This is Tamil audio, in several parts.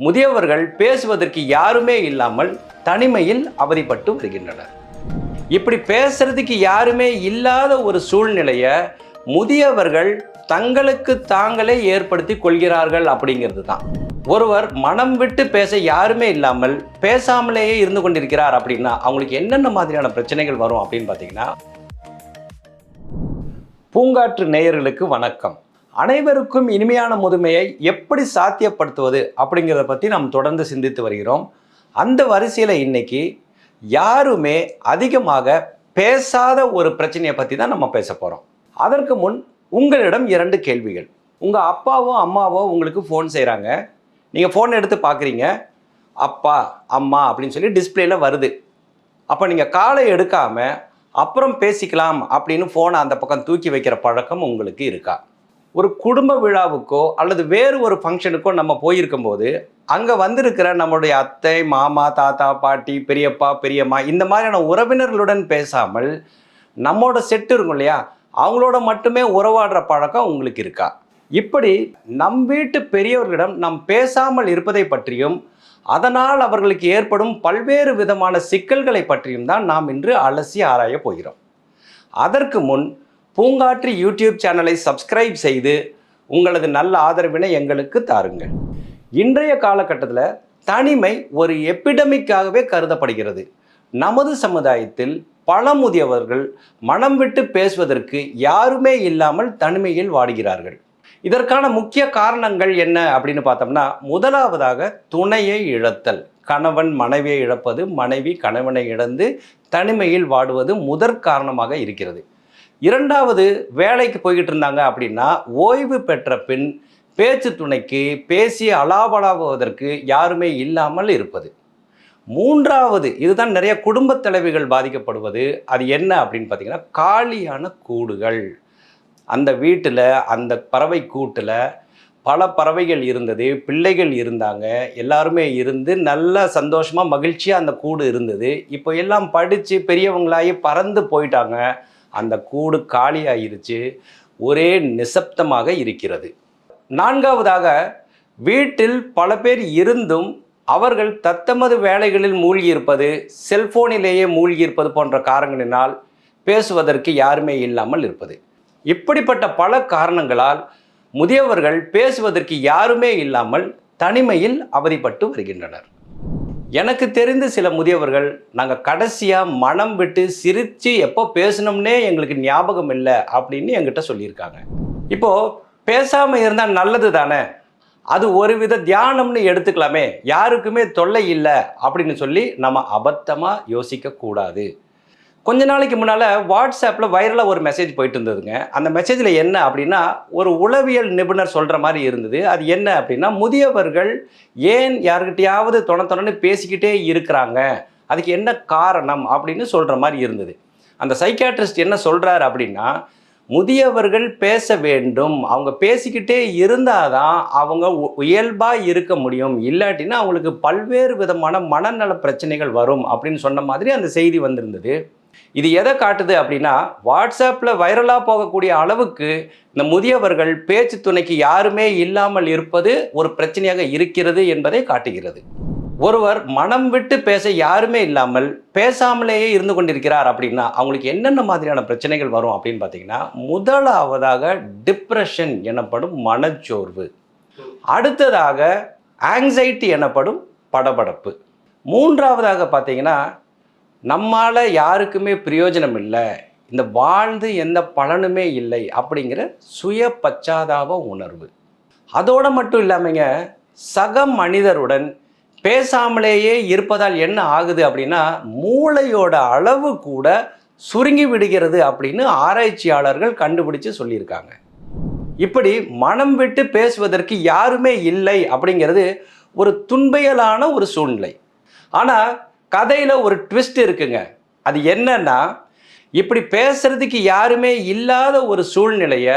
முதியவர்கள் பேசுவதற்கு யாருமே இல்லாமல் தனிமையில் அவதிப்பட்டு வருகின்றனர். இப்படி பேசுறதுக்கு யாருமே இல்லாத ஒரு சூழ்நிலையை முதியவர்கள் தங்களுக்கு தாங்களே ஏற்படுத்தி கொள்கிறார்கள் அப்படிங்கிறது தான். ஒருவர் மனம் விட்டு பேச யாருமே இல்லாமல் பேசாமலேயே இருந்து கொண்டிருக்கிறார் அப்படின்னா அவங்களுக்கு என்னென்ன மாதிரியான பிரச்சனைகள் வரும் அப்படின்னு பார்த்தீங்கன்னா, பூங்காற்று நேயர்களுக்கு வணக்கம். அனைவருக்கும் இனிமையான முதுமையை எப்படி சாத்தியப்படுத்துவது அப்படிங்கிறத பற்றி நாம் தொடர்ந்து சிந்தித்து வருகிறோம். அந்த வரிசையில் இன்னைக்கு யாருமே அதிகமாக பேசாத ஒரு பிரச்சனையை பற்றி தான் நம்ம பேச போகிறோம். அதற்கு முன் உங்களிடம் 2 கேள்விகள். உங்கள் அப்பாவோ அம்மாவோ உங்களுக்கு ஃபோன் செய்கிறாங்க. நீங்கள் ஃபோன் எடுத்து பார்க்குறீங்க, அப்பா அம்மா அப்படின்னு சொல்லி டிஸ்பிளேல வருது. அப்போ நீங்கள் காலை எடுக்காமல் அப்புறம் பேசிக்கலாம் அப்படின்னு ஃபோனை அந்த பக்கம் தூக்கி வைக்கிற பழக்கம் உங்களுக்கு இருக்கா? ஒரு குடும்ப விழாவுக்கோ அல்லது வேறு ஒரு ஃபங்க்ஷனுக்கோ நம்ம போயிருக்கும்போது அங்கே வந்திருக்கிற நம்மளுடைய அத்தை, மாமா, தாத்தா, பாட்டி, பெரியப்பா, பெரியம்மா இந்த மாதிரியான உறவினர்களுடன் பேசாமல் நம்மளோட செட்டு இருக்கும் இல்லையா, அவங்களோட மட்டுமே உறவாடுற பழக்கம் உங்களுக்கு இருக்கா? இப்படி நம் வீட்டு பெரியவர்களிடம் நாம் பேசாமல் இருப்பதை பற்றியும் அதனால் அவர்களுக்கு ஏற்படும் பல்வேறு விதமான சிக்கல்களை பற்றியும் தான் நாம் இன்று அலசி ஆராய போகிறோம். அதற்கு முன் பூங்காற்று யூடியூப் சேனலை சப்ஸ்கிரைப் செய்து உங்களது நல்ல ஆதரவினை எங்களுக்கு தாருங்கள். இன்றைய காலகட்டத்தில் தனிமை ஒரு எபிடமிக்காகவே கருதப்படுகிறது. நமது சமுதாயத்தில் பல முதியவர்கள் மனம் விட்டு பேசுவதற்கு யாருமே இல்லாமல் தனிமையில் வாடுகிறார்கள். இதற்கான முக்கிய காரணங்கள் என்ன அப்படின்னு பார்த்தோம்னா, முதலாவதாக துணையை இழத்தல். கணவன் மனைவியை இழப்பது, மனைவி கணவனை இழந்து தனிமையில் வாடுவது முதற் காரணமாக இருக்கிறது. இரண்டாவது, வேலைக்கு போய்கிட்டு இருந்தாங்க அப்படின்னா ஓய்வு பெற்ற பின் பேச்சு துணைக்கு பேசி அலாபலாகுவதற்கு யாருமே இல்லாமல் இருப்பது. மூன்றாவது, இதுதான் நிறைய குடும்ப தலைவிகள் பாதிக்கப்படுவது. அது என்ன அப்படின்னு பார்த்தீங்கன்னா, காலியான கூடுகள். அந்த வீட்டில் அந்த பறவை கூட்டில் பல பறவைகள் இருந்தது, பிள்ளைகள் இருந்தாங்க, எல்லாருமே இருந்து நல்ல சந்தோஷமாக மகிழ்ச்சியாக அந்த கூடு இருந்தது. இப்போ எல்லாம் படித்து பெரியவங்களாகி பறந்து போயிட்டாங்க. அந்த கூடு காலி ஆயிருச்சு, ஒரே நிசப்தமாக இருக்கிறது. நான்காவதாக, வீட்டில் பல பேர் இருந்தும் அவர்கள் தத்தமது வேலைகளில் மூழ்கியிருப்பது, செல்போனிலேயே மூழ்கியிருப்பது போன்ற காரணங்களினால் பேசுவதற்கு யாருமே இல்லாமல் இருப்பது. இப்படிப்பட்ட பல காரணங்களால் முதியவர்கள் பேசுவதற்கு யாருமே இல்லாமல் தனிமையில் அவதிப்பட்டு வருகின்றனர். எனக்கு தெரிந்த சில முதியவர்கள், நாங்கள் கடைசியாக மனம் விட்டு சிரித்து எப்போ பேசணும்னே எங்களுக்கு ஞாபகம் இல்லை அப்படின்னு என்கிட்ட சொல்லியிருக்காங்க. இப்போது பேசாமல் இருந்தால் நல்லது தானே, அது ஒரு வித தியானம்னு எடுத்துக்கலாமே, யாருக்குமே தொல்லை இல்லை அப்படின்னு சொல்லி நம்ம அபத்தமாக யோசிக்கக்கூடாது. கொஞ்ச நாளைக்கு முன்னால் வாட்ஸ்அப்பில் வைரலாக ஒரு மெசேஜ் போயிட்டு இருந்ததுங்க. அந்த மெசேஜில் என்ன அப்படின்னா, ஒரு உளவியல் நிபுணர் சொல்கிற மாதிரி இருந்தது. அது என்ன அப்படின்னா, முதியவர்கள் ஏன் யாருக்கிட்டையாவது தொணன்னு பேசிக்கிட்டே இருக்கிறாங்க, அதுக்கு என்ன காரணம் அப்படின்னு சொல்கிற மாதிரி இருந்தது. அந்த சைக்கியாட்ரிஸ்ட் என்ன சொல்கிறார் அப்படின்னா, முதியவர்கள் பேச வேண்டும், அவங்க பேசிக்கிட்டே இருந்தால் தான் அவங்க இயல்பாக இருக்க முடியும், இல்லாட்டினா அவங்களுக்கு பல்வேறு விதமான மனநல பிரச்சனைகள் வரும் அப்படின்னு சொன்ன மாதிரி அந்த செய்தி வந்திருந்தது. இது எதை காட்டுது அப்படின்னா, வாட்ஸ்அப்பில் வைரலாக போகக்கூடிய அளவுக்கு இந்த முதியவர்கள் பேச்சு துணைக்கு யாருமே இல்லாமல் இருப்பது ஒரு பிரச்சனையாக இருக்கிறது என்பதை காட்டுகிறது. ஒருவர் மனம் விட்டு பேச யாருமே இல்லாமல் பேசாமலேயே இருந்து கொண்டிருக்கிறார் அப்படின்னா அவங்களுக்கு என்னென்ன மாதிரியான பிரச்சனைகள் வரும் அப்படின்னு பார்த்தீங்கன்னா, முதலாவதாக டிப்ரெஷன் எனப்படும் மனச்சோர்வு, அடுத்ததாக ஆங்ஸைட்டி எனப்படும் படபடப்பு, மூன்றாவதாக பார்த்தீங்கன்னா நம்மால் யாருக்குமே பிரயோஜனம் இல்லை, இந்த வாழ்ந்து எந்த பலனுமே இல்லை அப்படிங்கிற சுய பச்சாதாப உணர்வு. அதோடு மட்டும் இல்லாமங்க, சக மனிதருடன் பேசாமலேயே இருப்பதால் என்ன ஆகுது அப்படின்னா, மூளையோட அளவு கூட சுருங்கி விடுகிறது அப்படின்னு ஆராய்ச்சியாளர்கள் கண்டுபிடிச்சு சொல்லியிருக்காங்க. இப்படி மனம் விட்டு பேசுவதற்கு யாருமே இல்லை அப்படிங்கிறது ஒரு துன்பியலான ஒரு சூழ்நிலை. ஆனால் கதையில் ஒரு ட்விஸ்ட் இருக்குங்க. அது என்னன்னா, இப்படி பேசுறதுக்கு யாருமே இல்லாத ஒரு சூழ்நிலையை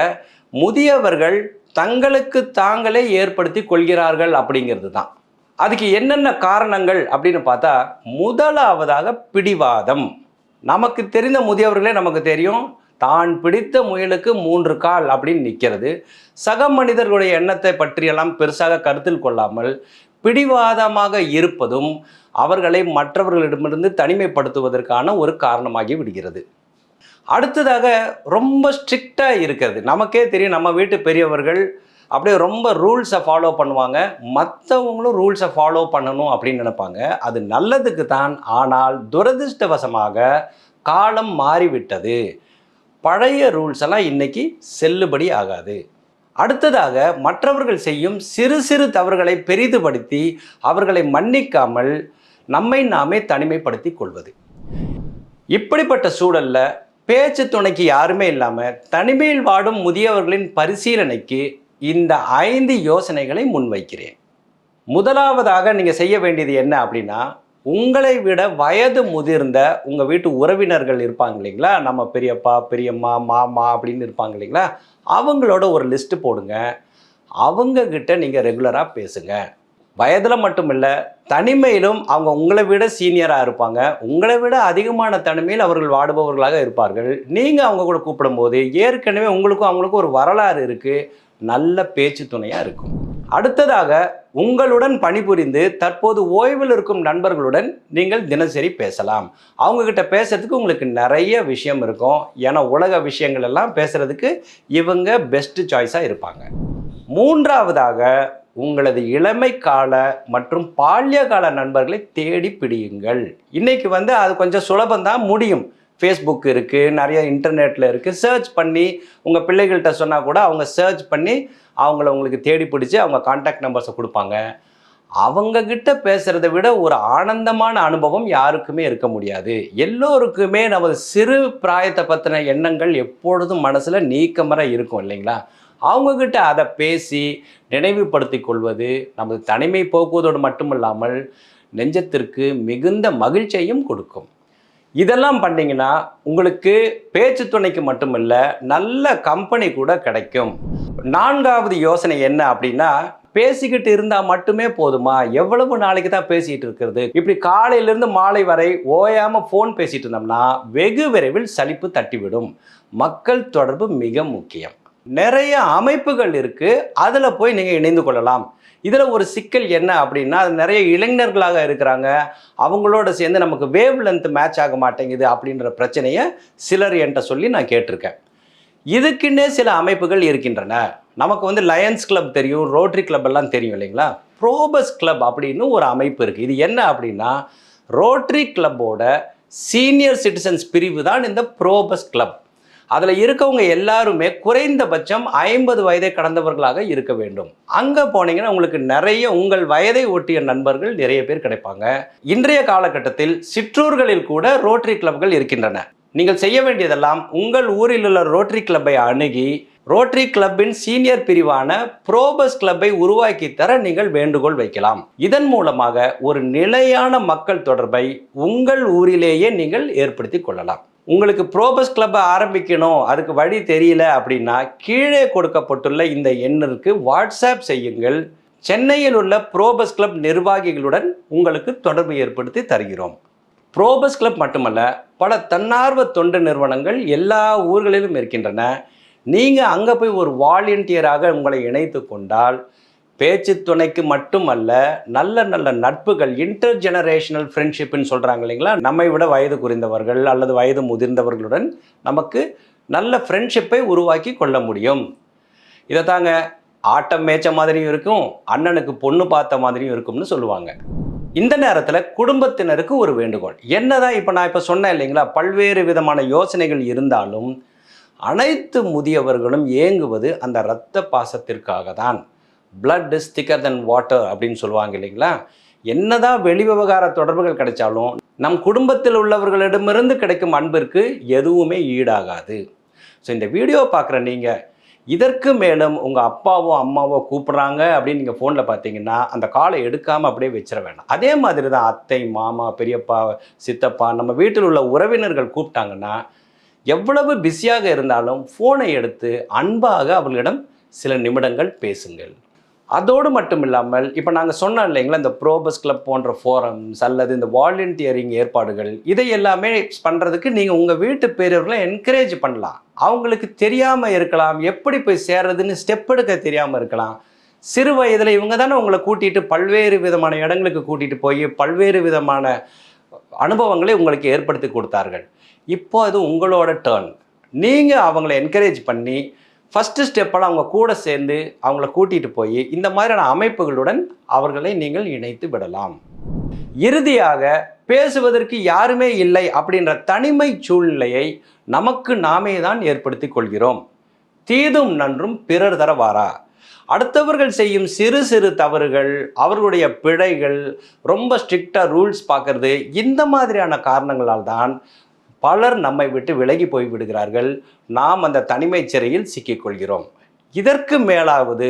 முதியவர்கள் தங்களுக்கு தாங்களே ஏற்படுத்தி கொள்கிறார்கள் அப்படிங்கிறது தான். அதுக்கு என்னென்ன காரணங்கள் அப்படின்னு பார்த்தா, முதலாவதாக பிடிவாதம். நமக்கு தெரிந்த முதியவர்களே நமக்கு தெரியும், தான் பிடித்த முயலுக்கு 3 கால் அப்படின்னு நிற்கிறது. சக மனிதர்களுடைய எண்ணத்தை பற்றியெல்லாம் பெருசாக கருத்தில் கொள்ளாமல் பிடிவாதமாக இருப்பதும் அவர்களை மற்றவர்களிடமிருந்து தனிமைப்படுத்துவதற்கான ஒரு காரணமாகி விடுகிறது. அடுத்ததாக ரொம்ப ஸ்ட்ரிக்டாக இருக்கிறது. நமக்கே தெரியும், நம்ம வீட்டு பெரியவர்கள் அப்படியே ரொம்ப ரூல்ஸை ஃபாலோ பண்ணுவாங்க, மற்றவங்களும் ரூல்ஸை ஃபாலோ பண்ணணும் அப்படின்னு நினைப்பாங்க. அது நல்லதுக்கு தான். ஆனால் துரதிர்ஷ்டவசமாக காலம் மாறிவிட்டது. பழைய ரூல்ஸ் எல்லாம் இன்னைக்கு செல்லுபடி ஆகாது. அடுத்ததாக மற்றவர்கள் செய்யும் சிறு சிறு தவறுகளை பெரிதுபடுத்தி அவர்களை மன்னிக்காமல் நம்மை நாமே தனிமைப்படுத்தி கொள்வது. இப்படிப்பட்ட சூழல்ல பேச்சு துணைக்கு யாருமே இல்லாமல் தனிமையில் வாடும் முதியவர்களின் பரிசீலனைக்கு இந்த 5 யோசனைகளை முன்வைக்கிறேன். முதலாவதாக நீங்கள் செய்ய வேண்டியது என்ன அப்படின்னா, உங்களை விட வயது முதிர்ந்த உங்கள் வீட்டு உறவினர்கள் இருப்பாங்க இல்லைங்களா, நம்ம பெரியப்பா பெரியம்மா மாமா அப்படின்னு இருப்பாங்க இல்லைங்களா, அவங்களோட ஒரு லிஸ்ட்டு போடுங்க. அவங்கக்கிட்ட நீங்கள் ரெகுலராக பேசுங்க. வயதில் மட்டும் இல்லை, தனிமையிலும் அவங்க உங்களை விட சீனியராக இருப்பாங்க. உங்களை விட அதிகமான தனிமையில் அவர்கள் வாடுபவர்களாக இருப்பார்கள். நீங்கள் அவங்க கூட கூப்பிடும்போது ஏற்கனவே உங்களுக்கும் அவங்களுக்கும் ஒரு வரலாறு இருக்குது, நல்ல பேச்சு துணையாக இருக்கும். அடுத்ததாக உங்களுடன் பணிபுரிந்து தற்போது ஓய்வில் இருக்கும் நண்பர்களுடன் நீங்கள் தினசரி பேசலாம். அவங்கக்கிட்ட பேசுறதுக்கு உங்களுக்கு நிறைய விஷயம் இருக்கும். ஏன்னா உலக விஷயங்கள் எல்லாம் பேசுறதுக்கு இவங்க பெஸ்ட் சாய்ஸாக இருப்பாங்க. மூன்றாவதாக உங்களது இளமை கால மற்றும் பால்ய கால நண்பர்களை தேடி பிடியுங்கள். இன்னைக்கு அது கொஞ்சம் சுலபந்தான், முடியும். ஃபேஸ்புக் இருக்குது, நிறைய இன்டர்நெட்டில் இருக்குது. சர்ச் பண்ணி உங்கள் பிள்ளைகள்கிட்ட சொன்னால் கூட அவங்க சர்ச் பண்ணி அவங்கள உங்களுக்கு தேடி பிடிச்சி அவங்க கான்டாக்ட் நம்பர்ஸை கொடுப்பாங்க. அவங்கக்கிட்ட பேசுகிறத விட ஒரு ஆனந்தமான அனுபவம் யாருக்குமே இருக்க முடியாது. எல்லோருக்குமே நமது சிறு பிராயத்தை பற்றின எண்ணங்கள் எப்பொழுதும் மனசில் நீக்கமற இருக்கும் இல்லைங்களா. அவங்கக்கிட்ட அதை பேசி நினைவுபடுத்தி கொள்வது நமது தனிமை போக்குவதோடு மட்டுமில்லாமல் நெஞ்சத்திற்கு மிகுந்த மகிழ்ச்சியையும் கொடுக்கும். இதெல்லாம் பண்ணிங்கன்னா உங்களுக்கு பேச்சு துணைக்கு மட்டுமில்ல, நல்ல கம்பெனி கூட கிடைக்கும். நான்காவது யோசனை என்ன அப்படின்னா, பேசிக்கிட்டு இருந்தால் மட்டுமே போதுமா? எவ்வளவு நாளைக்கு தான் பேசிகிட்டு இருக்கிறது? இப்படி காலையிலேருந்து மாலை வரை ஓயாமல் ஃபோன் பேசிகிட்டு இருந்தோம்னா வெகு விரைவில் சலிப்பு தட்டிவிடும். மக்கள் தொடர்பு மிக முக்கியம். நிறைய அமைப்புகள் இருக்குது, அதில் போய் நீங்கள் இணைந்து கொள்ளலாம். இதில் ஒரு சிக்கல் என்ன அப்படின்னா, அது நிறைய இளைஞர்களாக இருக்கிறாங்க, அவங்களோட சேர்ந்து நமக்கு வேவ் லென்த் மேட்ச் ஆக மாட்டேங்குது அப்படின்ற பிரச்சனையை சிலர் என்கிட்ட சொல்லி நான் கேட்டிருக்கேன். இதுக்குன்னே சில அமைப்புகள் இருக்கின்றன. நமக்கு லயன்ஸ் கிளப் தெரியும், ரோட்டரி கிளப் எல்லாம் தெரியும் இல்லைங்களா. ப்ரோபஸ் கிளப் அப்படின்னு ஒரு அமைப்பு இருக்குது. இது என்ன அப்படின்னா, ரோட்டரி கிளப்போட சீனியர் சிட்டிசன்ஸ் பிரிவு தான் இந்த ப்ரோபஸ் கிளப். அதில் இருக்கவங்க எல்லாருமே குறைந்தபட்சம் 50 வயதை கடந்தவர்களாக இருக்க வேண்டும். அங்கே போனீங்கன்னா உங்களுக்கு நிறைய உங்கள் வயதை ஒட்டிய நண்பர்கள் நிறைய பேர் கிடைப்பாங்க. இன்றைய காலகட்டத்தில் சிற்றூர்களில் கூட ரோட்டரி கிளப்கள் இருக்கின்றன. நீங்கள் செய்ய வேண்டியதெல்லாம் உங்கள் ஊரில் உள்ள ரோட்டரி கிளப்பை அணுகி ரோட்டரி கிளப்பின் சீனியர் பிரிவான ப்ரோபஸ் கிளப்பை உருவாக்கி தர நீங்கள் வேண்டுகோள் வைக்கலாம். இதன் மூலமாக ஒரு நிலையான மக்கள் தொடர்பை உங்கள் ஊரிலேயே நீங்கள் ஏற்படுத்தி கொள்ளலாம். உங்களுக்கு ப்ரோபஸ் கிளப்பை ஆரம்பிக்கணும், அதுக்கு வழி தெரியல அப்படின்னா கீழே கொடுக்கப்பட்டுள்ள இந்த எண்ணிற்கு வாட்ஸ்அப் செய்யுங்கள். சென்னையில் உள்ள ப்ரோபஸ் கிளப் நிர்வாகிகளுடன் உங்களுக்கு தொடர்பு ஏற்படுத்தி தருகிறோம். ப்ரோபஸ் கிளப் மட்டுமல்ல, பல தன்னார்வ தொண்டு நிறுவனங்கள் எல்லா ஊர்களிலும் இருக்கின்றன. நீங்கள் அங்கே போய் ஒரு வாலண்டியராக உங்களை இணைத்து கொண்டால் பேச்சு துணைக்கு மட்டுமல்ல, நல்ல நல்ல நட்புகள், இன்டர் ஜெனரேஷனல் ஃப்ரெண்ட்ஷிப்னு சொல்கிறாங்க இல்லைங்களா, நம்மை விட வயது குறைந்தவர்கள் அல்லது வயது முதிர்ந்தவர்களுடன் நமக்கு நல்ல ஃப்ரெண்ட்ஷிப்பை உருவாக்கி கொள்ள முடியும். இதை தாங்க ஆட்டம் மேய்ச்ச மாதிரியும் இருக்கும், அண்ணனுக்கு பொண்ணு பார்த்த மாதிரியும் இருக்கும்னு சொல்லுவாங்க. இந்த நேரத்தில் குடும்பத்தினருக்கு ஒரு வேண்டுகோள். என்னதான் நான் இப்போ சொன்னேன் இல்லைங்களா, பல்வேறு விதமான யோசனைகள் இருந்தாலும் அனைத்து முதியவர்களும் ஏங்குவது அந்த இரத்த பாசத்திற்காக தான். பிளட் இஸ் திக்கர் தென் வாட்டர் அப்படின்னு சொல்லுவாங்க இல்லைங்களா. என்னதான் வெளி விவகார தொடர்புகள் கிடைச்சாலும் நம் குடும்பத்தில் உள்ளவர்களிடமிருந்து கிடைக்கும் அன்பிற்கு எதுவுமே ஈடாகாது. ஸோ இந்த வீடியோ பார்க்குற நீங்கள் இதற்கு மேலும் உங்கள் அப்பாவோ அம்மாவோ கூப்பிட்றாங்க அப்படின்னு நீங்கள் ஃபோனில் பார்த்தீங்கன்னா அந்த காலை எடுக்காமல் அப்படியே வச்சிட வேண்டாம். அதே மாதிரி தான் அத்தை, மாமா, பெரியப்பா, சித்தப்பா, நம்ம வீட்டில் உள்ள உறவினர்கள் கூப்பிட்டாங்கன்னா எவ்வளவு பிஸியாக இருந்தாலும் ஃபோனை எடுத்து அன்பாக அவர்களிடம் சில நிமிடங்கள் பேசுங்கள். அதோடு மட்டும் இல்லாமல் இப்போ நாங்கள் சொன்னோம் இல்லைங்களா, இந்த ப்ரோபஸ் கிளப் போன்ற ஃபோரம்ஸ் அல்லது இந்த வாலண்டியரிங் ஏற்பாடுகள், இதை எல்லாமே பண்ணுறதுக்கு நீங்கள் உங்கள் வீட்டு பெரியவர்களை என்கரேஜ் பண்ணலாம். அவங்களுக்கு தெரியாமல் இருக்கலாம், எப்படி போய் சேர்றதுன்னு ஸ்டெப் எடுக்க தெரியாமல் இருக்கலாம். சிறு வயதில் இவங்க தானே உங்களை கூட்டிகிட்டு பல்வேறு விதமான இடங்களுக்கு கூட்டிகிட்டு போய் பல்வேறு விதமான அனுபவங்களை உங்களுக்கு ஏற்படுத்தி கொடுத்தார்கள். இப்போ அது உங்களோட டேர்ன். நீங்கள் அவங்கள என்கரேஜ் பண்ணி ஃபஸ்ட்டு ஸ்டெப்பெல்லாம் அவங்க கூட சேர்ந்து அவங்கள கூட்டிகிட்டு போய் இந்த மாதிரியான அமைப்புகளுடன் அவர்களை நீங்கள் இணைத்து விடலாம். இறுதியாக பேசுவதற்கு யாருமே இல்லை அப்படின்ற தனிமை சூழ்நிலையை நமக்கு நாமே தான் ஏற்படுத்தி கொள்கிறோம். தீதும் நன்றும் பிறர் தர வாரா. அடுத்தவர்கள் செய்யும் சிறு சிறு தவறுகள், அவர்களுடைய பிழைகள், ரொம்ப ஸ்ட்ரிக்டாக ரூல்ஸ் பார்க்கறது, இந்த மாதிரியான காரணங்களால் தான் பலர் நம்மை விட்டு விலகி போய் விடுகிறார்கள். நாம் அந்த தனிமை சிறையில் சிக்கிக்கொள்கிறோம். இதற்கு மேலாவது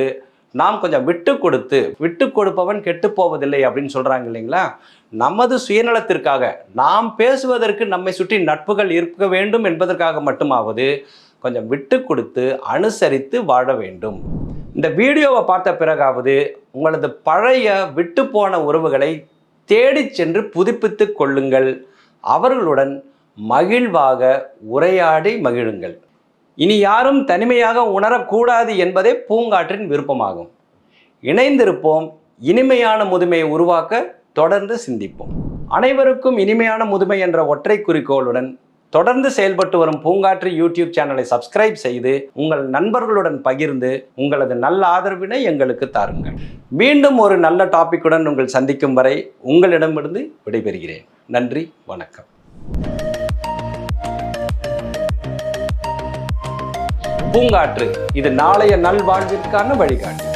நாம் கொஞ்சம் விட்டு கொடுப்பவன் கெட்டு போவதில்லை அப்படின்னு சொல்கிறாங்க இல்லைங்களா? நமது சுயநலத்திற்காக நாம் பேசுவதற்கு நம்மை சுற்றி நட்புகள் இருக்க வேண்டும் என்பதற்காக மட்டுமாவது கொஞ்சம் விட்டு கொடுத்து அனுசரித்து வாழ வேண்டும். இந்த வீடியோவை பார்த்த பிறகாவது உங்களது பழைய விட்டு போன உறவுகளை தேடி சென்று புதுப்பித்து கொள்ளுங்கள். அவர்களுடன் மகிழ்வாக உரையாடி மகிழுங்கள். இனி யாரும் தனிமையாக உணரக்கூடாது என்பதே பூங்காற்றின் விருப்பமாகும். இணைந்திருப்போம். இனிமையான முதுமையை உருவாக்க தொடர்ந்து சிந்திப்போம். அனைவருக்கும் இனிமையான முதுமை என்ற ஒற்றை குறிக்கோளுடன் தொடர்ந்து செயல்பட்டு வரும் பூங்காற்று யூடியூப் சேனலை சப்ஸ்கிரைப் செய்து உங்கள் நண்பர்களுடன் பகிர்ந்து உங்களது நல்ல ஆதரவினை எங்களுக்கு தாருங்கள். மீண்டும் ஒரு நல்ல டாபிக்குடன் உங்கள் சந்திக்கும் வரை உங்களிடமிருந்து விடைபெறுகிறேன். நன்றி, வணக்கம். பூங்காற்று, இது நாளைய நல்வாழ்விற்கான வழிகாட்டு.